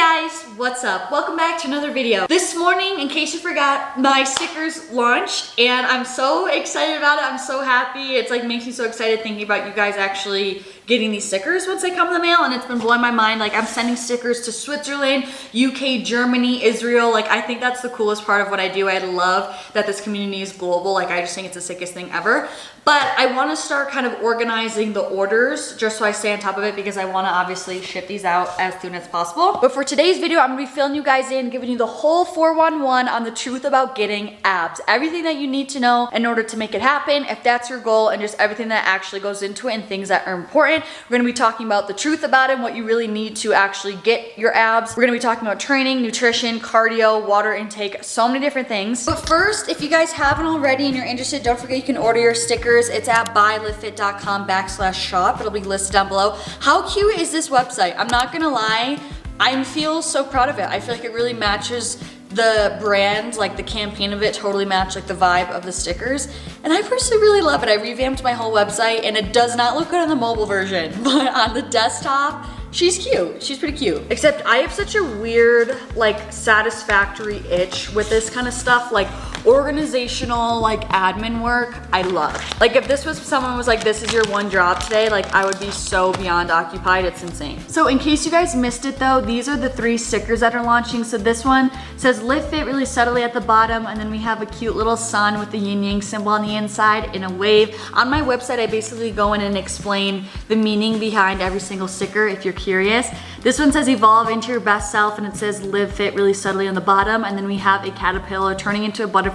guys, what's up? Welcome back to another video. This morning, in case you forgot, my stickers launched and I'm so excited about it. I'm so happy. It's like makes me so excited thinking about you guys actually getting these stickers once they come in the mail, and it's been blowing my mind. Like, I'm sending stickers to Switzerland, UK, Germany, Israel. Like, I think that's the coolest part of what I do. I love that this community is global. Like, I just think it's the sickest thing ever. But I want to start kind of organizing the orders just so I stay on top of it, because I want to obviously ship these out as soon as possible. But for today's video, I'm going to be filling you guys in, giving you the whole 411 on the truth about getting abs. Everything that you need to know in order to make it happen, if that's your goal, and just everything that actually goes into it and things that are important. We're going to be talking about the truth about it and what you really need to actually get your abs. We're going to be talking about training, nutrition, cardio, water intake, so many different things. But first, if you guys haven't already and you're interested, don't forget you can order your stickers. It's at buylivefit.com/shop. It'll be listed down below. How cute is this website? I'm not gonna lie, I feel so proud of it. I feel like it really matches the brand, like the campaign of it totally matched like the vibe of the stickers. And I personally really love it. I revamped my whole website and it does not look good on the mobile version, but on the desktop, she's cute. She's pretty cute. Except I have such a weird, like, satisfactory itch with this kind of stuff. Like, organizational, like, admin work, I love. Like, if this was, someone was like, this is your one job today, like, I would be so beyond occupied. It's insane. So in case you guys missed it though, these are the 3 stickers that are launching. So this one says live fit really subtly at the bottom, and then we have a cute little sun with the yin yang symbol on the inside in a wave. On my website, I basically go in and explain the meaning behind every single sticker if you're curious. This one says evolve into your best self, and it says live fit really subtly on the bottom, and then we have a caterpillar turning into a butterfly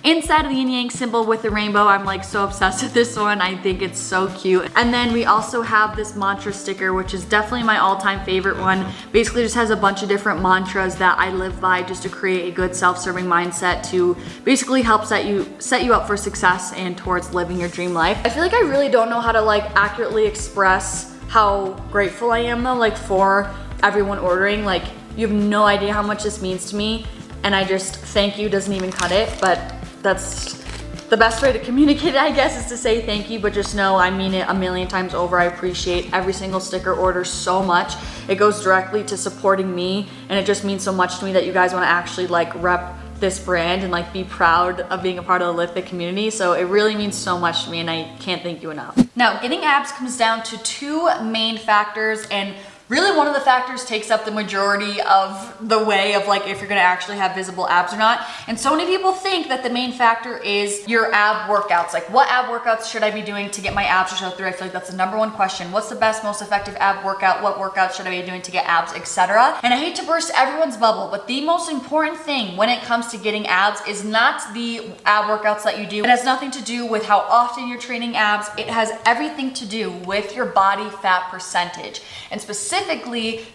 inside of the yin yang symbol with the rainbow. I'm like so obsessed with this one. I think it's so cute. And then we also have this mantra sticker, which is definitely my all-time favorite one. Basically just has a bunch of different mantras that I live by just to create a good self-serving mindset to basically help set you up for success and towards living your dream life. I feel like I really don't know how to like accurately express how grateful I am though, like for everyone ordering. Like, you have no idea how much this means to me, and I just, thank you doesn't even cut it, but that's the best way to communicate it, I guess, is to say thank you. But just know I mean it a million times over. I appreciate every single sticker order so much. It goes directly to supporting me, and it just means so much to me that you guys want to actually like rep this brand and like be proud of being a part of the Live Fit community. So it really means so much to me, and I can't thank you enough. Now, getting abs comes down to 2 main factors, and really one of the factors takes up the majority of the way of like if you're gonna actually have visible abs or not. And so many people think that the main factor is your ab workouts. Like, what ab workouts should I be doing to get my abs to show through? I feel like that's the #1 question. What's the best, most effective ab workout? What workouts should I be doing to get abs, etc.? And I hate to burst everyone's bubble, but the most important thing when it comes to getting abs is not the ab workouts that you do. It has nothing to do with how often you're training abs. It has everything to do with your body fat percentage, and specifically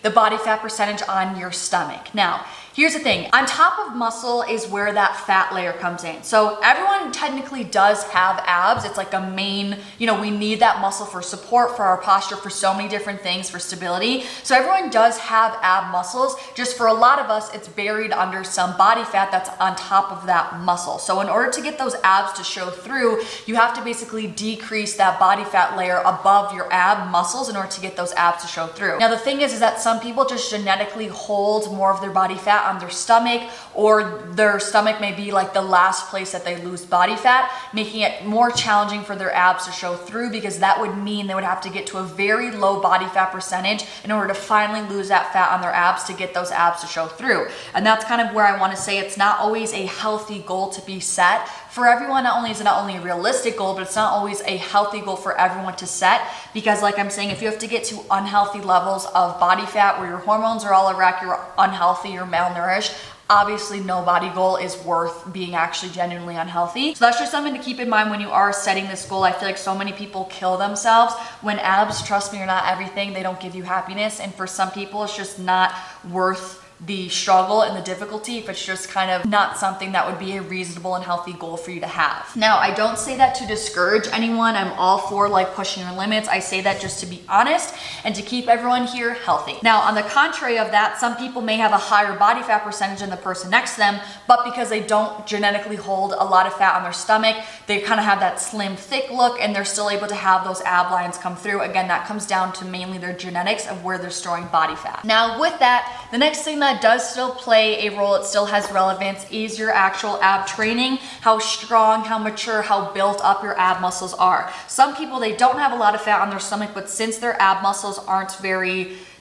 the body fat percentage on your stomach. Now, here's the thing. On top of muscle is where that fat layer comes in. So everyone technically does have abs. It's like a main, you know, we need that muscle for support, for our posture, for so many different things, for stability. So everyone does have ab muscles. Just for a lot of us, it's buried under some body fat that's on top of that muscle. So in order to get those abs to show through, you have to basically decrease that body fat layer above your ab muscles in order to get those abs to show through. Now the thing is that some people just genetically hold more of their body fat on their stomach, or their stomach may be like the last place that they lose body fat, making it more challenging for their abs to show through, because that would mean they would have to get to a very low body fat percentage in order to finally lose that fat on their abs to get those abs to show through. And that's kind of where I want to say it's not always a healthy goal to be set for everyone. Not only is it not only a realistic goal, but it's not always a healthy goal for everyone to set, because like I'm saying, if you have to get to unhealthy levels of body fat where your hormones are all a wreck, you're unhealthy, you're malnourished, obviously no body goal is worth being actually genuinely unhealthy. So that's just something to keep in mind when you are setting this goal. I feel like so many people kill themselves when abs, trust me, are not everything. They don't give you happiness, and for some people it's just not worth the struggle and the difficulty if it's just kind of not something that would be a reasonable and healthy goal for you to have. Now, I don't say that to discourage anyone. I'm all for like pushing your limits. I say that just to be honest and to keep everyone here healthy. Now, on the contrary of that, some people may have a higher body fat percentage than the person next to them, but because they don't genetically hold a lot of fat on their stomach, they kind of have that slim, thick look, and they're still able to have those ab lines come through. Again, that comes down to mainly their genetics of where they're storing body fat. Now, with that, the next thing that does still play a role, it still has relevance, is your actual ab training, how strong, how mature, how built up your ab muscles are. Some people, they don't have a lot of fat on their stomach, but since their ab muscles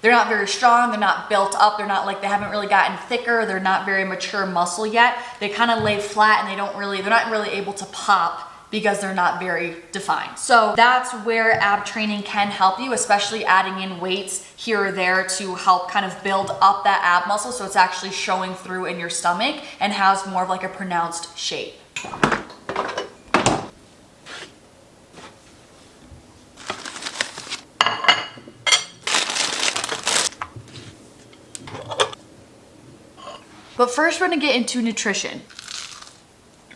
they're not very strong, they're not built up, they're not like, they haven't really gotten thicker, they're not very mature muscle yet, they kind of lay flat and they're not really able to pop because they're not very defined. So that's where ab training can help you, especially adding in weights here or there to help kind of build up that ab muscle so it's actually showing through in your stomach and has more of like a pronounced shape. But first, we're gonna get into nutrition.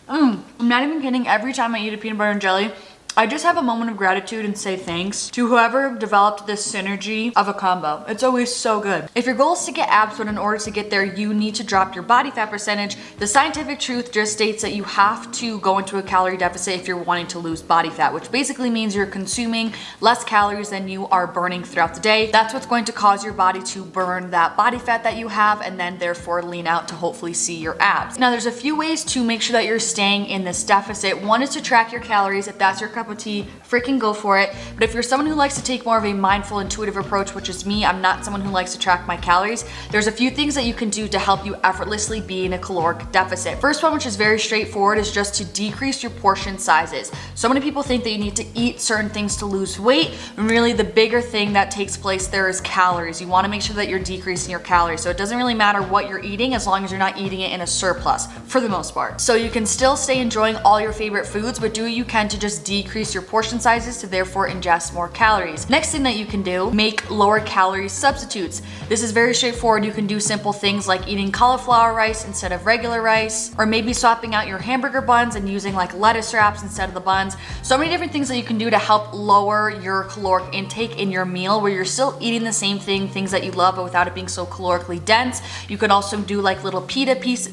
I'm not even kidding. Every time I eat a peanut butter and jelly, I just have a moment of gratitude and say thanks to whoever developed this synergy of a combo. It's always so good. If your goal is to get abs, but in order to get there, you need to drop your body fat percentage, the scientific truth just states that you have to go into a calorie deficit if you're wanting to lose body fat, which basically means you're consuming less calories than you are burning throughout the day. That's what's going to cause your body to burn that body fat that you have and then therefore lean out to hopefully see your abs. Now, there's a few ways to make sure that you're staying in this deficit. One is to track your calories. If that's your cup of tea, freaking go for it. But if you're someone who likes to take more of a mindful, intuitive approach, which is me, I'm not someone who likes to track my calories, there's a few things that you can do to help you effortlessly be in a caloric deficit. First one, which is very straightforward, is just to decrease your portion sizes. So many people think that you need to eat certain things to lose weight, and really the bigger thing that takes place there is calories. You want to make sure that you're decreasing your calories. So it doesn't really matter what you're eating as long as you're not eating it in a surplus for the most part. So you can still stay enjoying all your favorite foods, but do what you can to just decrease your portion sizes to therefore ingest more calories. Next thing that you can do, make lower calorie substitutes. This is very straightforward. You can do simple things like eating cauliflower rice instead of regular rice, or maybe swapping out your hamburger buns and using like lettuce wraps instead of the buns. So many different things that you can do to help lower your caloric intake in your meal where you're still eating the same things that you love, but without it being so calorically dense. You can also do like little pita pizzas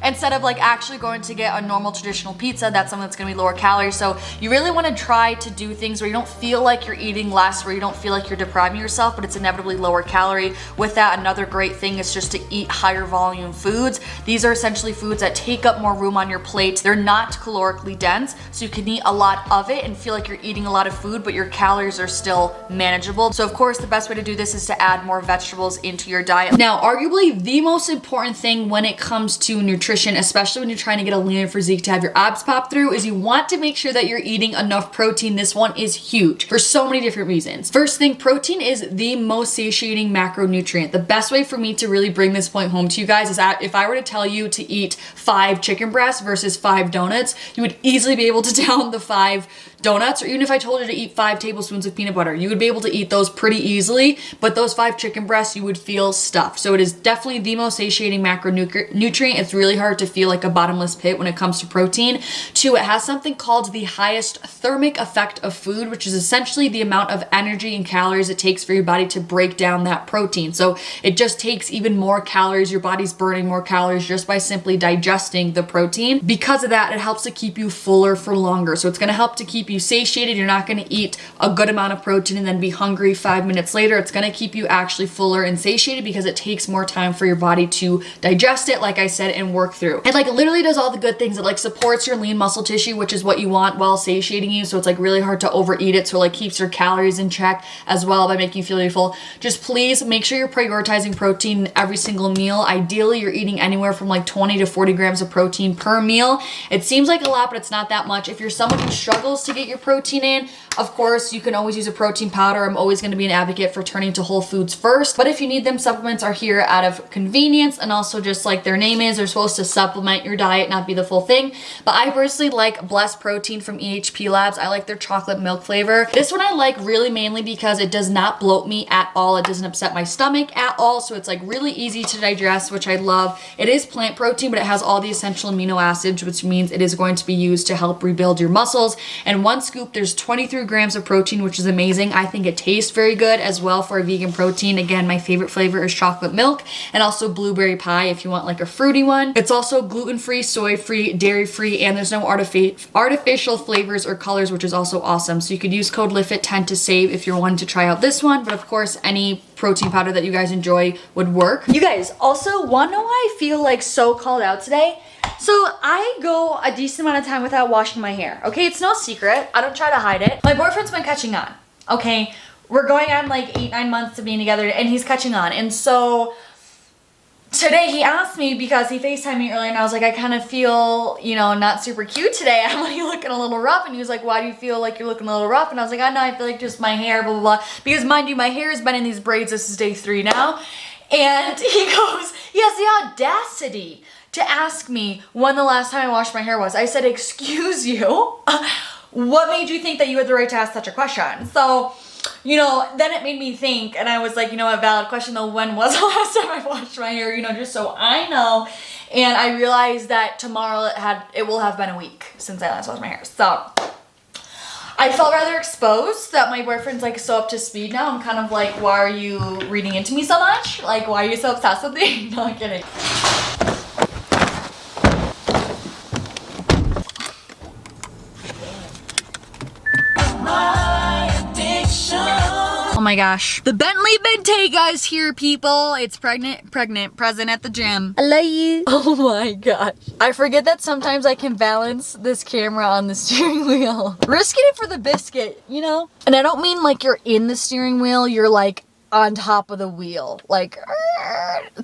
instead of like actually going to get a normal traditional pizza. That's something that's gonna be lower calories. So you really want to try to do things where you don't feel like you're eating less, where you don't feel like you're depriving yourself, but it's inevitably lower calorie. With that, another great thing is just to eat higher volume foods. These are essentially foods that take up more room on your plate. They're not calorically dense, so you can eat a lot of it and feel like you're eating a lot of food, but your calories are still manageable. So of course, the best way to do this is to add more vegetables into your diet. Now, arguably the most important thing when it comes to nutrition, especially when you're trying to get a leaner physique to have your abs pop through, is you want to make sure that you're eating enough protein. This one is huge for so many different reasons. First thing, protein is the most satiating macronutrient. The best way for me to really bring this point home to you guys is that if I were to tell you to eat 5 chicken breasts versus 5 donuts, you would easily be able to down the 5 donuts, or even if I told you to eat 5 tablespoons of peanut butter, you would be able to eat those pretty easily, but those 5 chicken breasts, you would feel stuffed. So it is definitely the most satiating macronutrient. It's really hard to feel like a bottomless pit when it comes to protein. 2, it has something called the highest thermic effect of food, which is essentially the amount of energy and calories it takes for your body to break down that protein. So it just takes even more calories. Your body's burning more calories just by simply digesting the protein. Because of that, it helps to keep you fuller for longer. So it's going to help to keep you satiated. You're not going to eat a good amount of protein and then be hungry 5 minutes later. It's going to keep you actually fuller and satiated because it takes more time for your body to digest it, like I said, and work through. It like literally does all the good things. It like supports your lean muscle tissue, which is what you want while satiating you. So it's like really hard to overeat it. So it like keeps your calories in check as well by making you feel really full. Just please make sure you're prioritizing protein every single meal. Ideally, you're eating anywhere from like 20 to 40 grams of protein per meal. It seems like a lot, but it's not that much. If you're someone who struggles to get your protein in. Of course, you can always use a protein powder. I'm always going to be an advocate for turning to whole foods first. But if you need them, supplements are here out of convenience, and also just like their name is, they're supposed to supplement your diet, not be the full thing. But I personally like Blessed Protein from EHPLABS. I like their chocolate milk flavor. This one I like really mainly because it does not bloat me at all. It doesn't upset my stomach at all. So it's like really easy to digest, which I love. It is plant protein, but it has all the essential amino acids, which means it is going to be used to help rebuild your muscles. And one scoop, there's 23 grams of protein, which is amazing. I think it tastes very good as well for a vegan protein. Again, my favorite flavor is chocolate milk, and also blueberry pie if you want like a fruity one. It's also gluten-free, soy-free, dairy-free, and there's no artificial flavors or colors, which is also awesome. So you could use code LIFT10 to save if you're wanting to try out this one, but of course any protein powder that you guys enjoy would work. You guys also want to know why I feel like so called out today? So I go a decent amount of time without washing my hair. Okay, it's no secret. I don't try to hide it. My boyfriend's been catching on. Okay, we're going on like 8-9 months of being together, and he's catching on. And so today he asked me, because he FaceTimed me earlier, and I was like, I kind of feel, you know, not super cute today. I'm like, you're looking a little rough. And he was like, why do you feel like you're looking a little rough? And I was like, I know, I feel like just my hair, blah, blah, blah. Because mind you, my hair has been in these braids. This is day 3 now. And he goes, he has the audacity to ask me when the last time I washed my hair was. I said, excuse you? What made you think that you had the right to ask such a question? So, you know, then it made me think, and I was like, you know, a valid question though, when was the last time I washed my hair, you know, just so I know. And I realized that tomorrow it will have been a week since I last washed my hair. So I felt rather exposed that my boyfriend's like so up to speed now. I'm kind of like, why are you reading into me so much? Like, why are you so obsessed with me? No, I'm kidding. Oh my gosh. The Bentley Bentayga is here, people. It's present at the gym. I love you. Oh my gosh. I forget that sometimes I can balance this camera on the steering wheel. Risking it for the biscuit, you know? And I don't mean like you're in the steering wheel, you're like on top of the wheel, like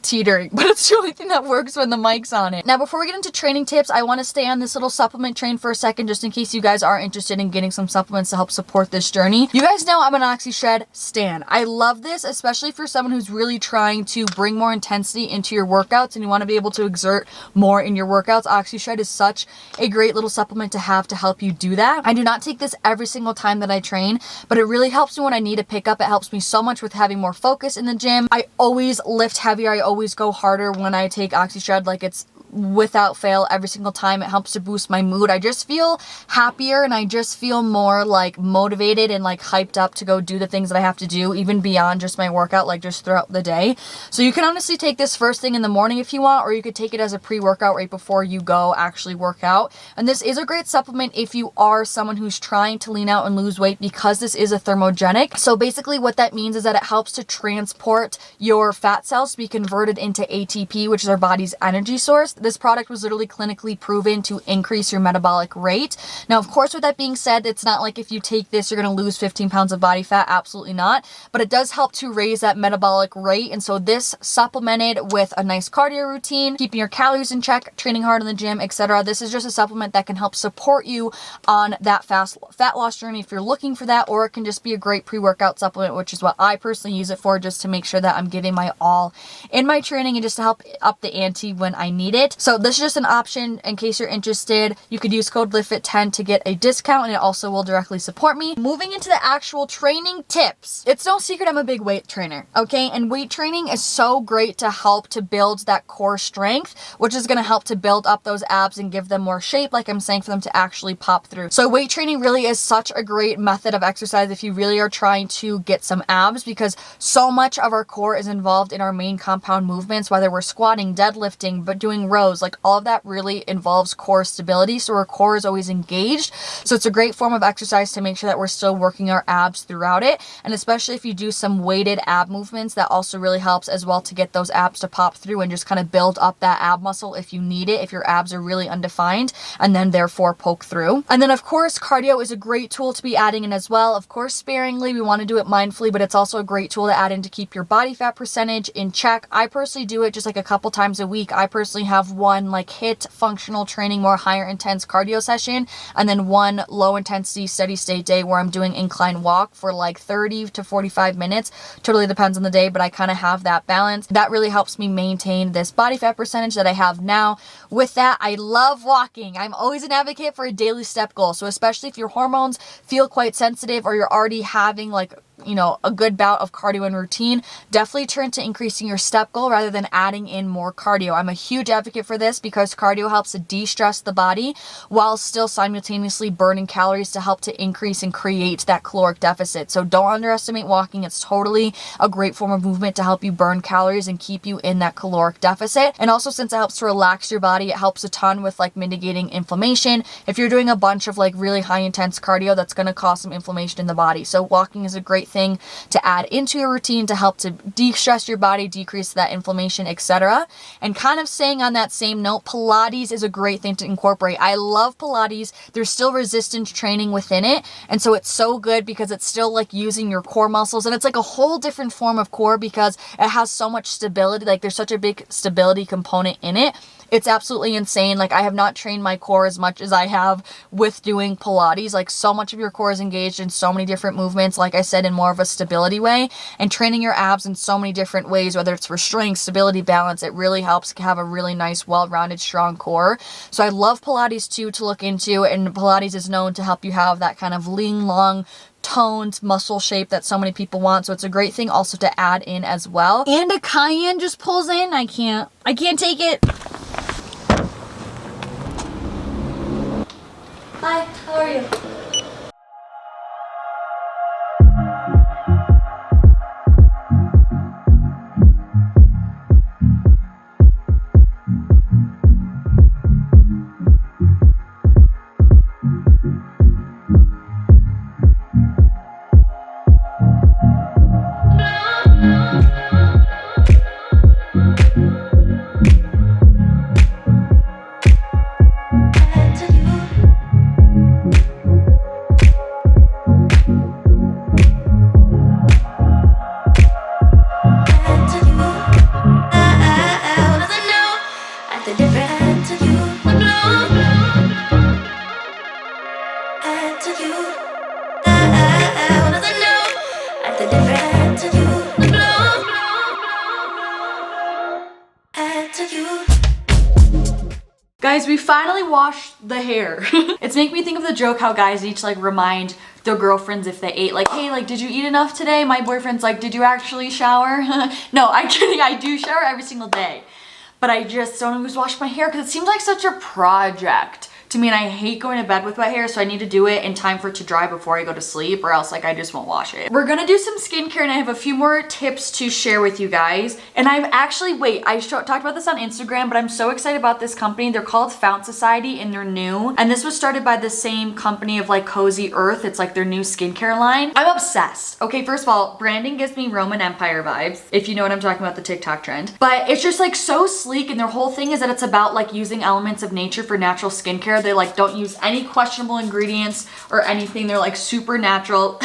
teetering, but it's the only thing that works when the mic's on it. Now, before we get into training tips, I want to stay on this little supplement train for a second, just in case you guys are interested in getting some supplements to help support this journey. You guys know I'm an OxyShred stan. I love this, especially for someone who's really trying to bring more intensity into your workouts and you want to be able to exert more in your workouts. OxyShred is such a great little supplement to have to help you do that. I do not take this every single time that I train, but it really helps me when I need to pick up. It helps me so much with having more focus in the gym. I always lift heavier. I always go harder when I take OxyShred. Like, it's without fail every single time. It helps to boost my mood. I just feel happier and I just feel more like motivated and like hyped up to go do the things that I have to do, even beyond just my workout, like just throughout the day. So you can honestly take this first thing in the morning if you want, or you could take it as a pre-workout right before you go actually work out. And this is a great supplement if you are someone who's trying to lean out and lose weight, because this is a thermogenic. So basically what that means is that it helps to transport your fat cells to be converted into ATP, which is our body's energy source. This product was literally clinically proven to increase your metabolic rate. Now, of course, with that being said, it's not like if you take this, you're going to lose 15 pounds of body fat. Absolutely not. But it does help to raise that metabolic rate. And so this supplemented with a nice cardio routine, keeping your calories in check, training hard in the gym, etc. This is just a supplement that can help support you on that fast fat loss journey if you're looking for that, or it can just be a great pre-workout supplement, which is what I personally use it for, just to make sure that I'm giving my all in my training and just to help up the ante when I need it. So this is just an option in case you're interested. You could use code LIFT10 to get a discount, and it also will directly support me. Moving into the actual training tips. It's no secret I'm a big weight trainer, okay? And weight training is so great to help to build that core strength, which is going to help to build up those abs and give them more shape, like I'm saying, for them to actually pop through. So weight training really is such a great method of exercise if you really are trying to get some abs, because so much of our core is involved in our main compound movements, whether we're squatting, deadlifting, but doing rows, like all of that really involves core stability. So our core is always engaged. So it's a great form of exercise to make sure that we're still working our abs throughout it. And especially if you do some weighted ab movements, that also really helps as well to get those abs to pop through and just kind of build up that ab muscle if you need it, if your abs are really undefined, and then therefore poke through. And then of course, cardio is a great tool to be adding in as well. Of course, sparingly, we want to do it mindfully, but it's also a great tool to add in to keep your body fat percentage in check. I personally do it just like a couple times a week. I personally have one like HIIT functional training, more higher intense cardio session, and then one low intensity steady state day where I'm doing incline walk for like 30 to 45 minutes. Totally depends on the day, but I kind of have that balance. That really helps me maintain this body fat percentage that I have now. With that, I love walking. I'm always an advocate for a daily step goal. So especially if your hormones feel quite sensitive or you're already having like, you know, a good bout of cardio and routine, definitely turn to increasing your step goal rather than adding in more cardio. I'm a huge advocate for this because cardio helps to de-stress the body while still simultaneously burning calories to help to increase and create that caloric deficit. So don't underestimate walking. It's totally a great form of movement to help you burn calories and keep you in that caloric deficit. And also, since it helps to relax your body, it helps a ton with like mitigating inflammation. If you're doing a bunch of like really high intense cardio, that's going to cause some inflammation in the body. So walking is a great thing to add into your routine to help to de-stress your body, decrease that inflammation, etc. And kind of saying on that same note, Pilates is a great thing to incorporate. I love Pilates. There's still resistance training within it, and so it's so good because it's still like using your core muscles, and it's like a whole different form of core because it has so much stability. Like there's such a big stability component in it. It's absolutely insane. Like I have not trained my core as much as I have with doing Pilates. Like so much of your core is engaged in so many different movements, like I said, in more of a stability way, and training your abs in so many different ways, whether it's for strength, stability, balance. It really helps have a really nice, well-rounded, strong core. So I love Pilates too to look into, and Pilates is known to help you have that kind of lean, long, toned muscle shape that so many people want. So it's a great thing also to add in as well. And a cayenne just pulls in. I can't take it. Hi, how are you? Guys, we finally washed the hair. It's making me think of the joke how guys each like remind their girlfriends if they ate, like, hey, like, did you eat enough today? My boyfriend's like, did you actually shower? No, I'm kidding. I do shower every single day, but I just don't always wash my hair because it seems like such a project to me, and I hate going to bed with wet hair, so I need to do it in time for it to dry before I go to sleep, or else like I just won't wash it. We're gonna do some skincare, and I have a few more tips to share with you guys. And I've actually, I talked about this on Instagram, but I'm so excited about this company. They're called Fount Society, and they're new. And this was started by the same company of like Cozy Earth. It's like their new skincare line. I'm obsessed. Okay, first of all, branding gives me Roman Empire vibes, if you know what I'm talking about, the TikTok trend. But it's just like so sleek, and their whole thing is that it's about like using elements of nature for natural skincare. They like don't use any questionable ingredients or anything. They're like super natural.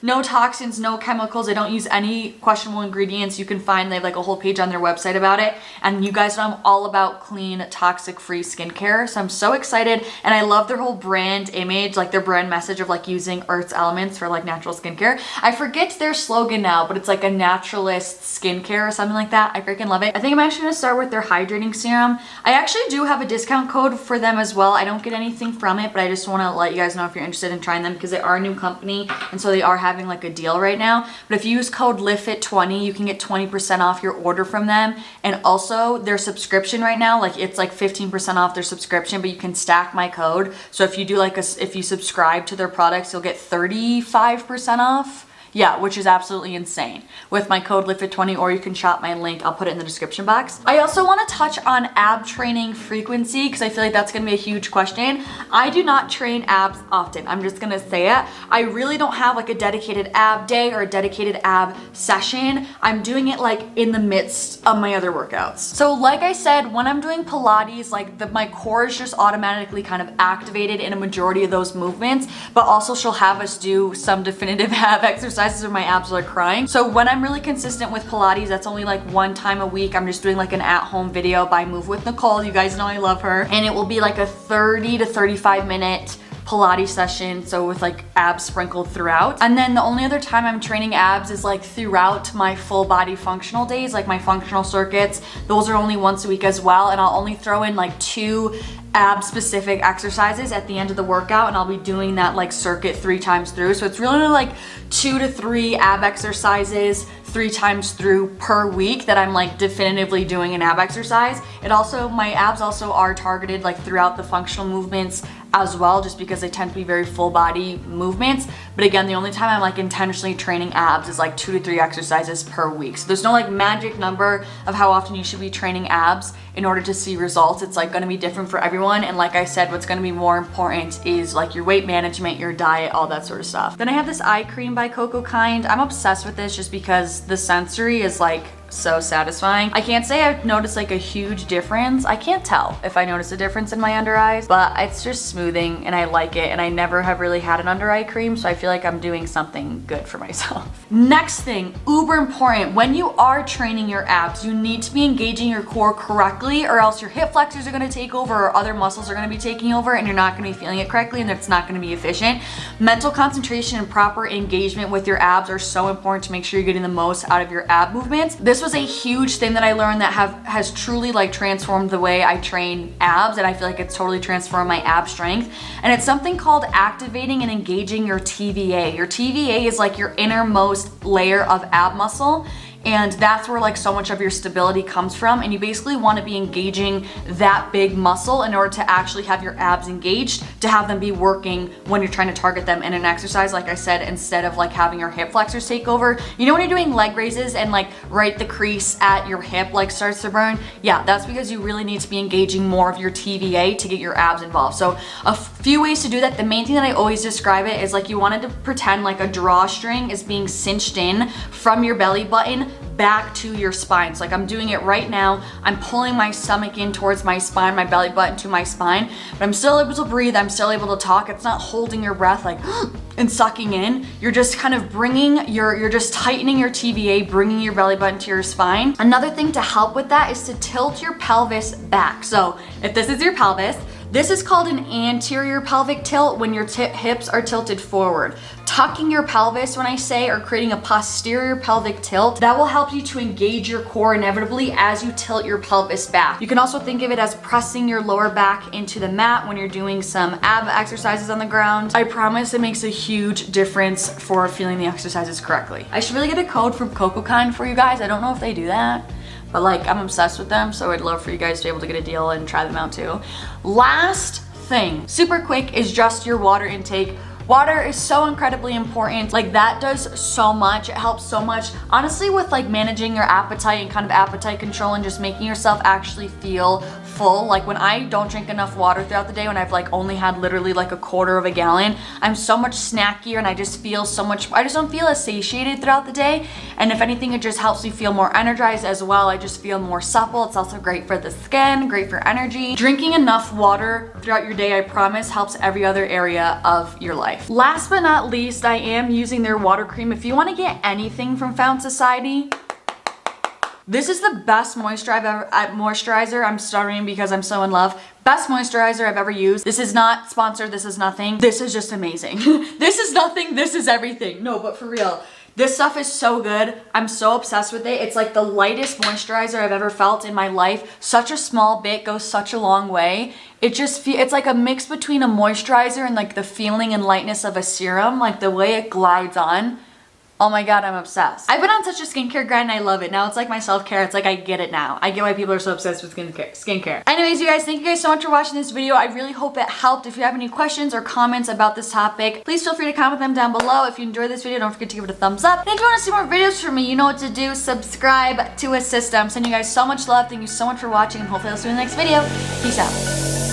No toxins, no chemicals. They don't use any questionable ingredients. You can find, they have like a whole page on their website about it. And you guys know I'm all about clean, toxic-free skincare. So I'm so excited. And I love their whole brand image, like their brand message of like using Earth's elements for like natural skincare. I forget their slogan now, but it's like a naturalist skincare or something like that. I freaking love it. I think I'm actually gonna start with their hydrating serum. I actually do have a discount code for them as well. I don't get anything from it, but I just wanna let you guys know if you're interested in trying them because they are a new company. And so they are having like a deal right now. But if you use code LIFTIT20, you can get 20% off your order from them. And also their subscription right now, like it's like 15% off their subscription, but you can stack my code. So if you do like if you subscribe to their products, you'll get 35% off. Yeah, which is absolutely insane with my code LIFTIT20, or you can shop my link. I'll put it in the description box. I also want to touch on ab training frequency because I feel like that's going to be a huge question. I do not train abs often. I'm just going to say it. I really don't have like a dedicated ab day or a dedicated ab session. I'm doing it like in the midst of my other workouts. So like I said, when I'm doing Pilates, like my core is just automatically kind of activated in a majority of those movements, but also she'll have us do some definitive ab exercises exercises or my abs are like crying. So when I'm really consistent with Pilates, that's only like 1 time a week. I'm just doing like an at-home video by Move with Nicole. You guys know I love her. And it will be like a 30 to 35 minute Pilates session, so with like abs sprinkled throughout. And then the only other time I'm training abs is like throughout my full body functional days, like my functional circuits. Those are only once a week as well, and I'll only throw in like 2 ab specific exercises at the end of the workout, and I'll be doing that like circuit 3 times through. So it's really only like 2 to 3 ab exercises 3 times through per week that I'm like definitively doing an ab exercise. It also, my abs also are targeted like throughout the functional movements as well, just because they tend to be very full body movements. But again, the only time I'm like intentionally training abs is like 2 to 3 exercises per week. So there's no like magic number of how often you should be training abs in order to see results. It's like gonna be different for everyone. And like I said, what's gonna be more important is like your weight management, your diet, all that sort of stuff. Then I have this eye cream by Cocokind. I'm obsessed with this just because the sensory is like so satisfying. I can't say I've noticed like a huge difference. I can't tell if I notice a difference in my under eyes, but it's just smoothing and I like it, and I never have really had an under eye cream, so I feel like I'm doing something good for myself. Next thing, uber important, when you are training your abs, you need to be engaging your core correctly, or else your hip flexors are gonna take over or other muscles are gonna be taking over, and you're not gonna be feeling it correctly, and it's not gonna be efficient. Mental concentration and proper engagement with your abs are so important to make sure you're getting the most out of your ab movements. This was a huge thing that I learned that has truly like transformed the way I train abs, and I feel like it's totally transformed my ab strength. And it's something called activating and engaging your TVA. Your TVA is like your innermost layer of ab muscle, and that's where like so much of your stability comes from, and you basically want to be engaging that big muscle in order to actually have your abs engaged, to have them be working when you're trying to target them in an exercise, like I said, instead of like having your hip flexors take over. You know when you're doing leg raises and like right the crease at your hip like starts to burn? Yeah, that's because you really need to be engaging more of your TVA to get your abs involved. So a few ways to do that. The main thing that I always describe it is like you wanted to pretend like a drawstring is being cinched in from your belly button back to your spine. So like I'm doing it right now. I'm pulling my stomach in towards my spine, my belly button to my spine, but I'm still able to breathe. I'm still able to talk. It's not holding your breath like and sucking in. You're just kind of you're just tightening your TVA, bringing your belly button to your spine. Another thing to help with that is to tilt your pelvis back. So if this is your pelvis, this is called an anterior pelvic tilt when your hips are tilted forward. Tucking your pelvis, when I say, or creating a posterior pelvic tilt, that will help you to engage your core inevitably as you tilt your pelvis back. You can also think of it as pressing your lower back into the mat when you're doing some ab exercises on the ground. I promise it makes a huge difference for feeling the exercises correctly. I should really get a code from Cocokind for you guys. I don't know if they do that, but like I'm obsessed with them, so I'd love for you guys to be able to get a deal and try them out too. Last thing, super quick, is just your water intake. Water is so incredibly important. Like that does so much. It helps so much, honestly, with like managing your appetite and kind of appetite control and just making yourself actually feel full. Like when I don't drink enough water throughout the day, when I've like only had literally like a quarter of a gallon, I'm so much snackier and I just feel so much, I just don't feel as satiated throughout the day. And if anything, it just helps me feel more energized as well. I just feel more supple. It's also great for the skin, great for energy. Drinking enough water throughout your day, I promise, helps every other area of your life. Last but not least, I am using their water cream. If you want to get anything from Found Society, this is the best moisturizer. I'm stuttering because I'm so in love. Best moisturizer I've ever used. This is not sponsored. This is nothing. This is just amazing. This is nothing. This is everything. No, but for real. This stuff is so good. I'm so obsessed with it. It's like the lightest moisturizer I've ever felt in my life. Such a small bit goes such a long way. It's like a mix between a moisturizer and like the feeling and lightness of a serum. Like the way it glides on. Oh my god, I'm obsessed. I've been on such a skincare grind and I love it. Now it's like my self-care. It's like I get it now. I get why people are so obsessed with skincare. Anyways, you guys, thank you guys so much for watching this video. I really hope it helped. If you have any questions or comments about this topic, please feel free to comment them down below. If you enjoyed this video, don't forget to give it a thumbs up. And if you want to see more videos from me, you know what to do. Subscribe to assist. I'm sending you guys so much love. Thank you so much for watching, and hopefully I'll see you in the next video. Peace out.